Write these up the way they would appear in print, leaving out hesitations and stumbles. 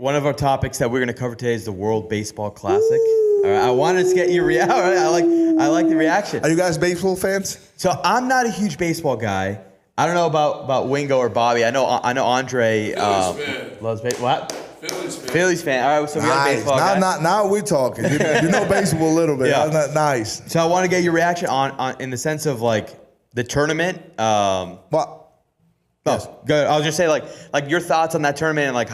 one of our topics that we're going to cover today is the World Baseball Classic. All right, I wanted to get your reaction. I like the reaction. Are you guys baseball fans? So I'm not a huge baseball guy. I don't know about Wingo or Bobby. I know Andre loves baseball. What? Phillies fan. All right, so we got a baseball guy. Now we're talking. You know baseball a little bit. Yeah. That's nice. So I want to get your reaction on in the sense of like the tournament. Yes. Good. I'll just say like your thoughts on that tournament and like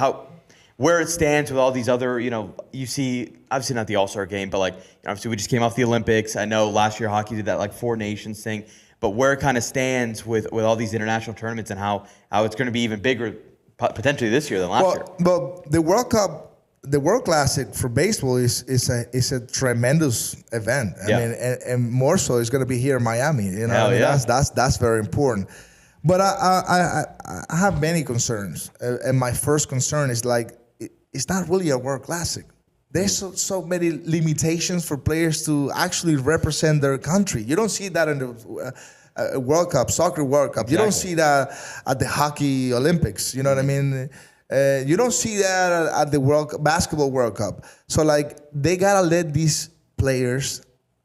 where it stands with all these other, you see, obviously not the All-Star game, but like obviously we just came off the Olympics. I know last year hockey did that like Four Nations thing, but where it kind of stands with all these international tournaments and how it's going to be even bigger potentially this year than last year. Well, the World Cup, the World Classic for baseball is a tremendous event. I mean, and more so, it's going to be here in Miami. That's very important. But I have many concerns, and my first concern is like it's not really a World Classic. There's so many limitations for players to actually represent their country. You don't see that in the World Cup, soccer World Cup. You don't see that at the hockey Olympics. You know what I mean? You don't see that at the basketball World Cup. So like they gotta let these players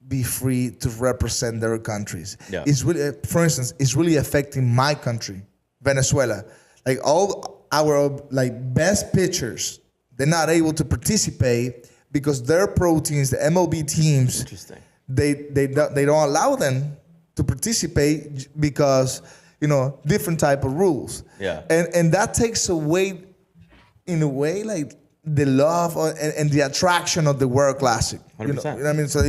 be free to represent their countries. Yeah. It's really, for instance, it's really affecting my country, Venezuela. Like all our best pitchers, they're not able to participate because their pro teams, the MLB teams, they don't allow them to participate because different type of rules. Yeah. And that takes away, in a way, like the love and the attraction of the World Classic. 100%. You know what I mean? So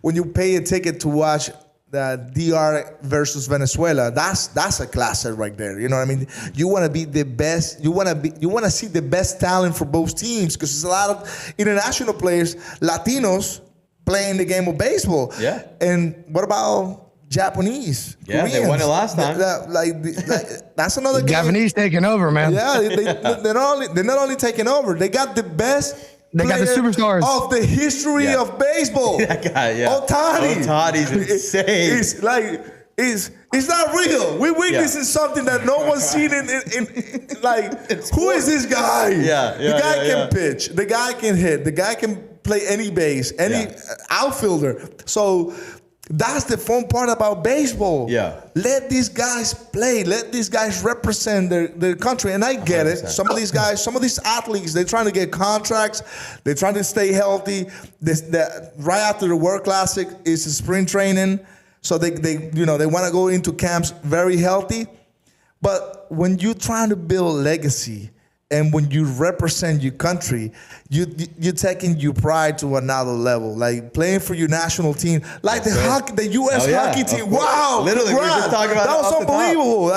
when you pay a ticket to watch the DR versus Venezuela, that's a classic right there. You know what I mean? You want to be the best. You want to see the best talent for both teams because there's a lot of international players, Latinos, playing the game of baseball. Yeah. And what about Japanese? Yeah, Koreans? They won it last time. That's another game. Japanese taking over, man. Yeah, they're not only taking over. They got the best. They got the superstars of the history of baseball. That guy, Ohtani's insane. It's not real. We're witnessing something that no one's seen in who is this guy? The guy can pitch. The guy can hit. The guy can play any base, any outfielder. So that's the fun part about baseball. Yeah. Let these guys play. Let these guys represent their country. And I get 100%. It. Some of these guys, some of these athletes, they're trying to get contracts. They're trying to stay healthy. Right after the World Classic is spring training. So they want to go into camps very healthy. But when you're trying to build legacy and when you represent your country, you're taking your pride to another level. Like playing for your national team, like the U.S. hockey team. Wow, literally, we were just talking about that was unbelievable.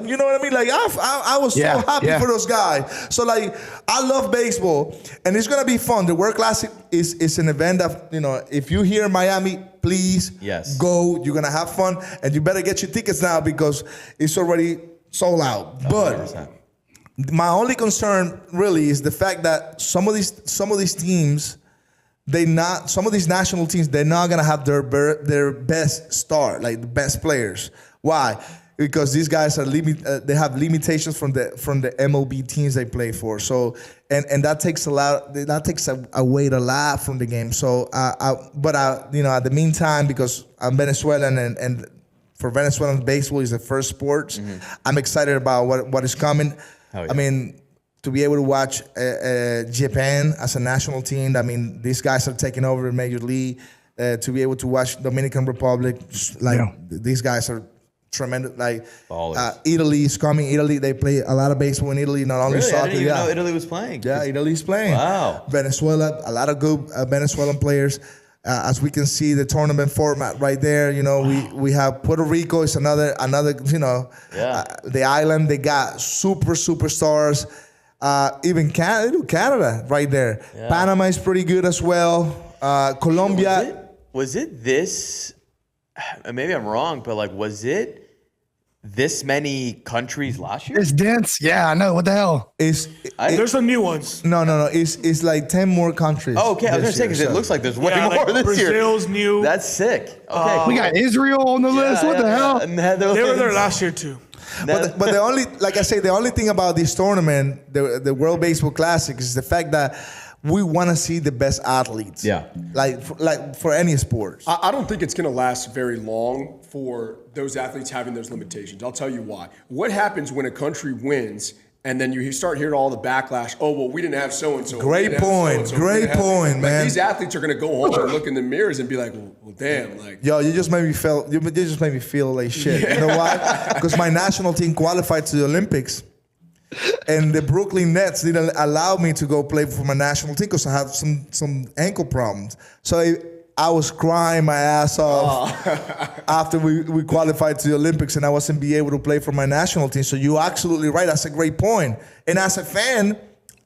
You know what I mean? Like I was so happy for those guys. So like I love baseball, and it's gonna be fun. The World Classic is an event that if you're here in Miami, please go. You're gonna have fun, and you better get your tickets now because it's already sold out. 100%. But my only concern really is the fact that some of these teams, some of these national teams, they're not gonna have their best star, like the best players. Why? Because these guys are they have limitations from the MLB teams they play for. So and that takes away a lot from the game. So at the meantime, because I'm Venezuelan and for Venezuelan, baseball is the first sport. I'm excited about what is coming. I mean, to be able to watch Japan as a national team, I mean, these guys are taking over in Major League. To be able to watch Dominican Republic, these guys are tremendous. Like Italy is coming. Italy, they play a lot of baseball in Italy, not only soccer. I didn't even know Italy was playing. Yeah, Italy's playing. Wow. Venezuela, a lot of good Venezuelan players. As we can see, the tournament format right there. We have Puerto Rico is another. The island, they got superstars. Even Canada right there. Yeah. Panama is pretty good as well. Colombia. Was it this? Maybe I'm wrong, but was it this many countries last year? It's dense. Yeah, I know. What the hell? There's some new ones. No. It's like 10 more countries. Oh, okay. I was going to say, because it looks like there's way more this year. Brazil's new. That's sick. Okay. We got Israel on the list. What the hell? They were there last year, too. But the only, like I say, the only thing about this tournament, the World Baseball Classic, is the fact that we want to see the best athletes. Yeah. Like for any sport. I don't think it's going to last very long for those athletes having those limitations. I'll tell you why. What happens when a country wins and then you start hearing all the backlash? Oh, well, we didn't have so-and-so. Great point, man. Like, these athletes are going to go home and look in the mirrors and be like, well damn. Like, yo, you just made me feel like shit. Yeah. You know why? Because my national team qualified to the Olympics. And the Brooklyn Nets didn't allow me to go play for my national team because I had some ankle problems. So I was crying my ass off after we qualified to the Olympics, and I wasn't be able to play for my national team. So you're absolutely right. That's a great point. And as a fan,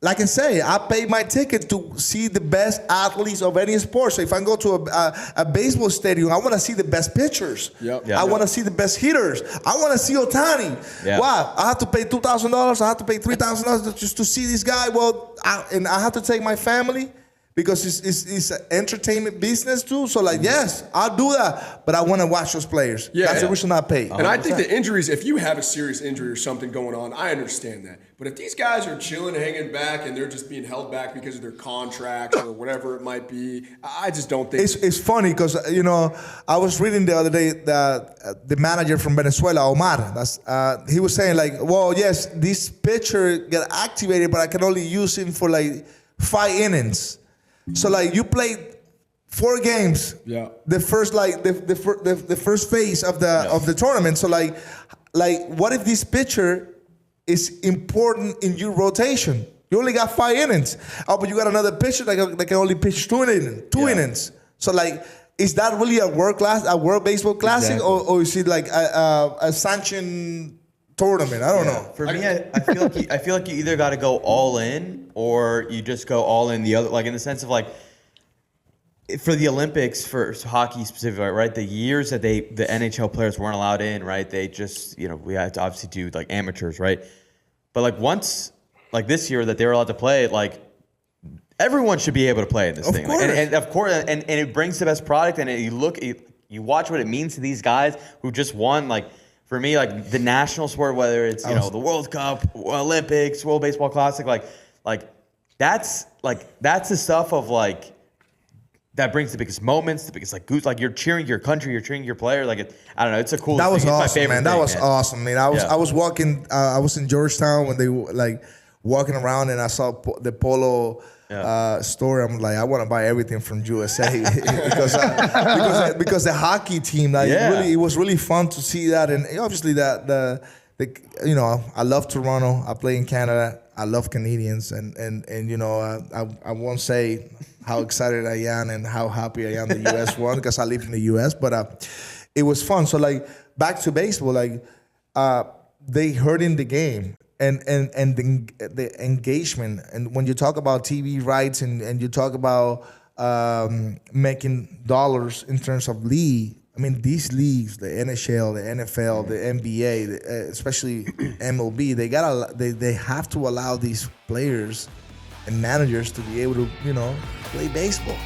like I say, I paid my ticket to see the best athletes of any sport. So if I go to a baseball stadium, I want to see the best pitchers. I want to see the best hitters. I want to see Ohtani. Yeah. Why? I have to pay $2,000. I have to pay $3,000 just to see this guy. Well, I have to take my family because it's an entertainment business too. So yes, I'll do that. But I want to watch those players. That's the reason I pay. And I think the injuries, if you have a serious injury or something going on, I understand that. But if these guys are chilling, hanging back, and they're just being held back because of their contracts or whatever it might be, I just don't think it's funny because I was reading the other day that the manager from Venezuela, Omar, he was saying well, yes, this pitcher got activated, but I can only use him for 5 innings. So you played 4 games. Yeah. The first the first phase of the tournament. So what if this pitcher is important in your rotation? You only got 5 innings. Oh, but you got another pitcher that can only pitch 2 innings. So is that really a World Baseball Classic, or is it a sanctioned tournament? I don't know. For me, I feel like you either got to go all in or you just go all in the other. In the sense of for the Olympics, for hockey specifically, right? The years that the NHL players weren't allowed in, right? They just we had to obviously do amateurs, right? But once this year that they were allowed to play, everyone should be able to play in this thing. And of course, and it brings the best product. And you watch what it means to these guys who just won. For me, the national sport, whether it's the World Cup, Olympics, World Baseball Classic, that's the stuff of that brings the biggest moments, the biggest goose. You're cheering your country, you're cheering your player. I don't know, it's a cool. That was thing. awesome, It's my favorite man. That thing, was awesome, man. I was walking. I was in Georgetown when they were walking around, and I saw the polo. Store. I'm I want to buy everything from USA because the hockey team, really, it was really fun to see that, and obviously that I love Toronto. I play in Canada. I love Canadians, and I won't say how excited I am and how happy I am the US won because I live in the US, but it was fun. So back to baseball, they hurt in the game. And the engagement, and when you talk about TV rights and you talk about making dollars in terms of league, I mean these leagues, the NHL, the NFL, the NBA, especially MLB, they have to allow these players and managers to be able to play baseball.